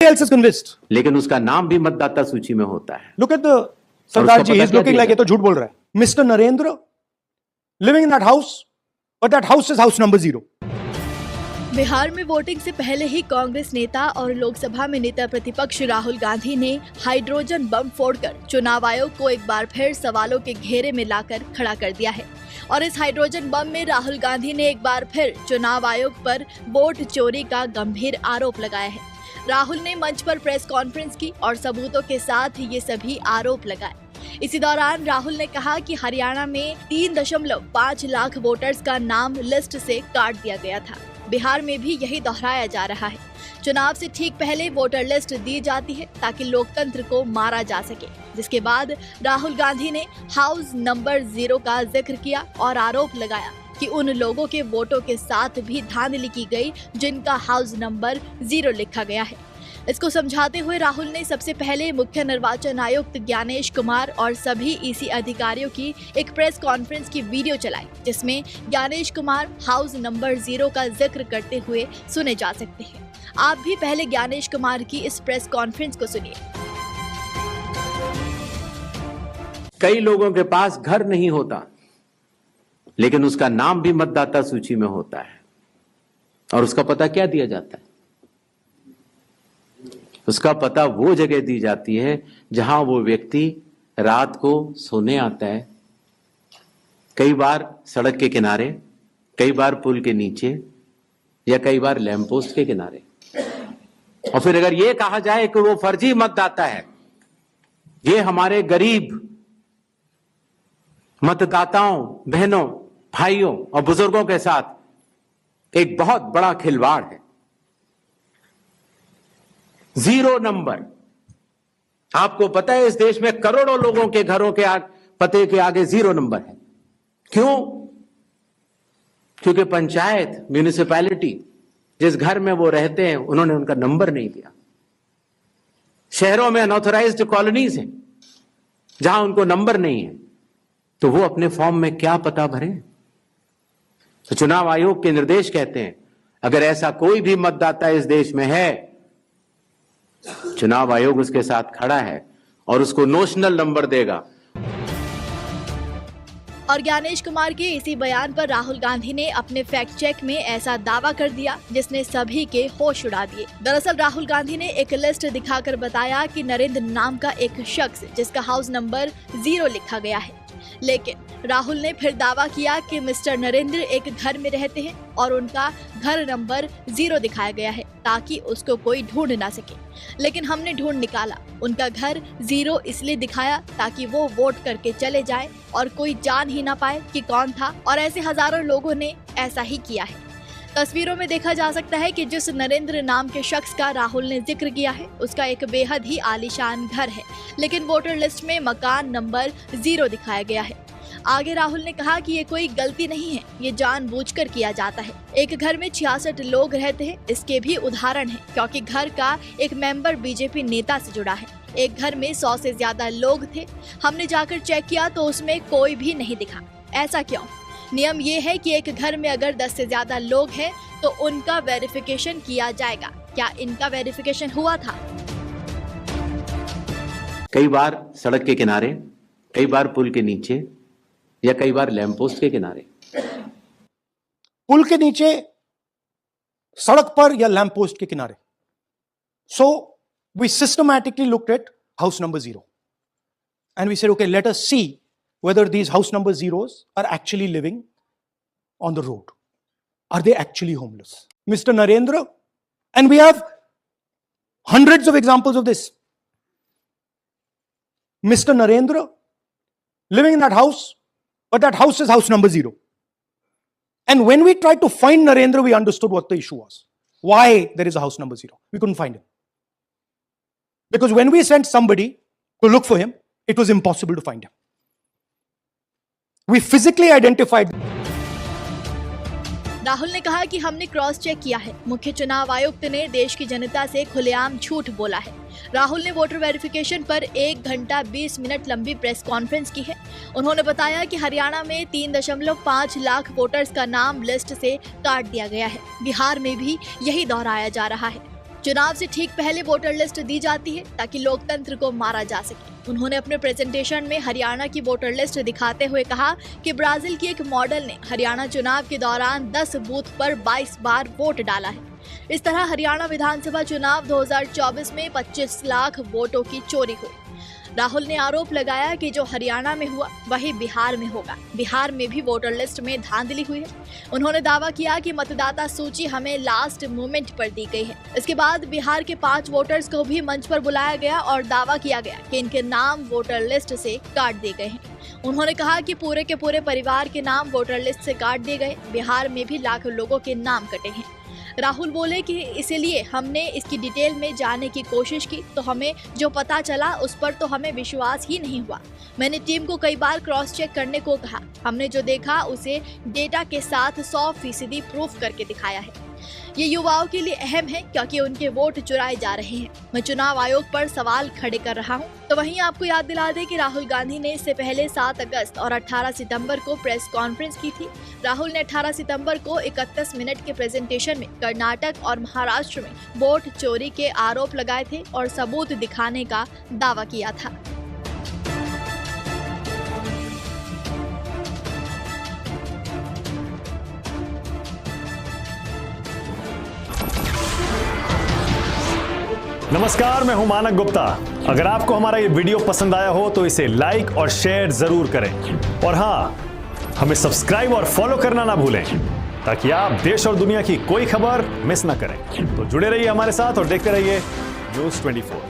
else is convinced. लेकिन उसका नाम भी मतदाता सूची में होता है। Look at the Sardar ji, he's looking like ये तो झूठ बोल रहा है। Mr. Narendra living in that house, but that house is house number 0. Bihar में वोटिंग से पहले ही कांग्रेस नेता और लोकसभा में नेता प्रतिपक्ष राहुल गांधी ने हाइड्रोजन बम फोड़कर चुनाव आयोग को एक बार फिर सवालों के घेरे में लाकर खड़ा कर दिया है। और इस हाइड्रोजन बम में राहुल गांधी ने एक बार फिर चुनाव आयोग पर वोट चोरी का गंभीर आरोप लगाया है। राहुल ने मंच पर प्रेस कॉन्फ्रेंस की और सबूतों के साथ ये सभी आरोप लगाए। इसी दौरान राहुल ने कहा कि हरियाणा में 3.5 लाख वोटर्स का नाम लिस्ट से काट दिया गया था। बिहार में भी यही दोहराया जा रहा है। चुनाव से ठीक पहले वोटर लिस्ट दी जाती है ताकि लोकतंत्र को मारा जा सके। जिसके बाद राहुल गांधी ने हाउस नंबर 0 का जिक्र किया और आरोप लगाया कि उन लोगों के वोटों के साथ भी धांधली की गई जिनका हाउस नंबर 0 लिखा गया है। इसको समझाते हुए राहुल ने सबसे पहले मुख्य निर्वाचन आयुक्त ज्ञानेश कुमार और सभी ईसी अधिकारियों की एक प्रेस कॉन्फ्रेंस की वीडियो चलाई, जिसमें ज्ञानेश कुमार हाउस नंबर 0 का जिक्र करते हुए सुने जा सकते हैं। आप भी पहले ज्ञानेश कुमार की इस प्रेस कॉन्फ्रेंस को सुनिए। कई लोगों के पास घर नहीं होता, लेकिन उसका नाम भी मतदाता सूची में होता है। और उसका पता क्या दिया जाता है? उसका पता वो जगह दी जाती है जहां वो व्यक्ति रात को सोने आता है, कई बार सड़क के किनारे, कई बार पुल के नीचे या कई बार लैंप पोस्ट के किनारे। और फिर अगर ये कहा जाए कि वो फर्जी मतदाता है, ये हमारे गरीब मतदाताओं, बहनों, भाइयों और बुजुर्गों के साथ एक बहुत बड़ा खिलवाड़ है। 0 नंबर। आपको पता है इस देश में करोड़ों लोगों के घरों के पते के आगे 0 नंबर है। क्यों? क्योंकि पंचायत, म्यूनिसिपैलिटी, जिस घर में वो रहते हैं उन्होंने उनका नंबर नहीं दिया। शहरों में अनऑथराइज्ड कॉलोनीज हैं जहां उनको नंबर नहीं है, तो वो अपने फॉर्म में क्या पता भरें? तो चुनाव आयोग के निर्देश कहते हैं अगर ऐसा कोई भी मतदाता इस देश में है, चुनाव आयोग उसके साथ खड़ा है और उसको नोशनल नंबर देगा। और ज्ञानेश कुमार के इसी बयान पर राहुल गांधी ने अपने फैक्ट चेक में ऐसा दावा कर दिया जिसने सभी के होश उड़ा दिए। दरअसल राहुल गांधी ने एक लिस्ट दिखाकर बताया कि नरेंद्र नाम का एक शख्स जिसका हाउस नंबर 0 लिखा गया है, लेकिन राहुल ने फिर दावा किया कि मिस्टर नरेंद्र एक घर में रहते हैं और उनका घर नंबर 0 दिखाया गया है ताकि उसको कोई ढूंढ ना सके। लेकिन हमने ढूंढ निकाला, उनका घर 0 इसलिए दिखाया ताकि वो वोट करके चले जाएं और कोई जान ही ना पाए कि कौन था। और ऐसे हजारों लोगों ने ऐसा ही किया है। तस्वीरों में देखा जा सकता है कि जिस नरेंद्र नाम के शख्स का राहुल ने जिक्र किया है उसका एक बेहद ही आलीशान घर है, लेकिन वोटर लिस्ट में मकान नंबर 0 दिखाया गया है। आगे राहुल ने कहा कि ये कोई गलती नहीं है, ये जानबूझकर किया जाता है। एक घर में 66 लोग रहते हैं, इसके भी उदाहरण है, क्योंकि घर का एक मेंबर बीजेपी नेता से जुड़ा है। एक घर में 100 से ज्यादा लोग थे, हमने जाकर चेक किया तो उसमें कोई भी नहीं दिखा। ऐसा क्यों? नियम ये है कि एक घर में अगर 10 से ज्यादा लोग हैं तो उनका वेरिफिकेशन किया जाएगा। क्या इनका वेरिफिकेशन हुआ था? कई बार सड़क के किनारे, कई बार पुल के नीचे या कई बार लैंप पोस्ट के किनारे। पुल के नीचे, सड़क पर या लैंप पोस्ट के किनारे। So we systematically looked at house number 0 and we said, okay, let us see whether these house number 0s are actually living on the road. Are they actually homeless? Mr. Narendra, and we have hundreds of examples of this. Mr. Narendra living in that house, but that house is house number 0. And when we tried to find Narendra, we understood what the issue was. Why there is a house number 0. We couldn't find him. Because when we sent somebody to look for him, it was impossible to find him. We physically identified. Rahul ने कहा कि हमने cross check किया है। मुख्य चुनाव आयुक्त ने देश की जनता से खुलेआम झूठ बोला है। राहुल ने वोटर वेरिफिकेशन पर 1 घंटा 20 मिनट लंबी प्रेस कॉन्फ्रेंस की है। उन्होंने बताया कि हरियाणा में 3.5 लाख वोटर्स का नाम लिस्ट से काट दिया गया है। बिहार में भी यही दोहराया जा रहा है। चुनाव से ठीक पहले वोटर लिस्ट दी जाती है ताकि लोकतंत्र को मारा जा सके। उन्होंने अपने प्रेजेंटेशन में हरियाणा की वोटर लिस्ट दिखाते हुए कहा कि ब्राजील की एक मॉडल ने हरियाणा चुनाव के दौरान 10 बूथ पर 22 बार वोट डाला है। इस तरह हरियाणा विधानसभा चुनाव 2024 में 25 लाख वोटों की चोरी हुई। राहुल ने आरोप लगाया कि जो हरियाणा में हुआ वही बिहार में होगा। बिहार में भी वोटर लिस्ट में धांधली हुई है। उन्होंने दावा किया कि मतदाता सूची हमें लास्ट मोमेंट पर दी गई है। इसके बाद बिहार के 5 वोटर्स को भी मंच पर बुलाया गया और दावा किया गया कि इनके नाम वोटर लिस्ट से काट दिए गए हैं। उन्होंने कहा कि पूरे के पूरे परिवार के नाम वोटर लिस्ट से काट दिए गए। बिहार में भी लाखों लोगों के नाम कटे हैं। राहुल बोले कि इसीलिए हमने इसकी डिटेल में जाने की कोशिश की तो हमें जो पता चला उस पर तो हमें विश्वास ही नहीं हुआ। मैंने टीम को कई बार क्रॉस चेक करने को कहा। हमने जो देखा उसे डेटा के साथ 100% प्रूफ करके दिखाया है। ये युवाओं के लिए अहम है क्योंकि उनके वोट चुराए जा रहे हैं। मैं चुनाव आयोग पर सवाल खड़े कर रहा हूं। तो वहीं आपको याद दिला दें कि राहुल गांधी ने इससे पहले 7 अगस्त और 18 सितंबर को प्रेस कॉन्फ्रेंस की थी। राहुल ने 18 सितंबर को 31 मिनट के प्रेजेंटेशन में कर्नाटक और महाराष्ट्र में वोट चोरी के आरोप लगाए थे और सबूत दिखाने का दावा किया था। नमस्कार, मैं हूं मानक गुप्ता। अगर आपको हमारा ये वीडियो पसंद आया हो तो इसे लाइक और शेयर जरूर करें और हाँ, हमें सब्सक्राइब और फॉलो करना ना भूलें ताकि आप देश और दुनिया की कोई खबर मिस ना करें। तो जुड़े रहिए हमारे साथ और देखते रहिए न्यूज़ 24।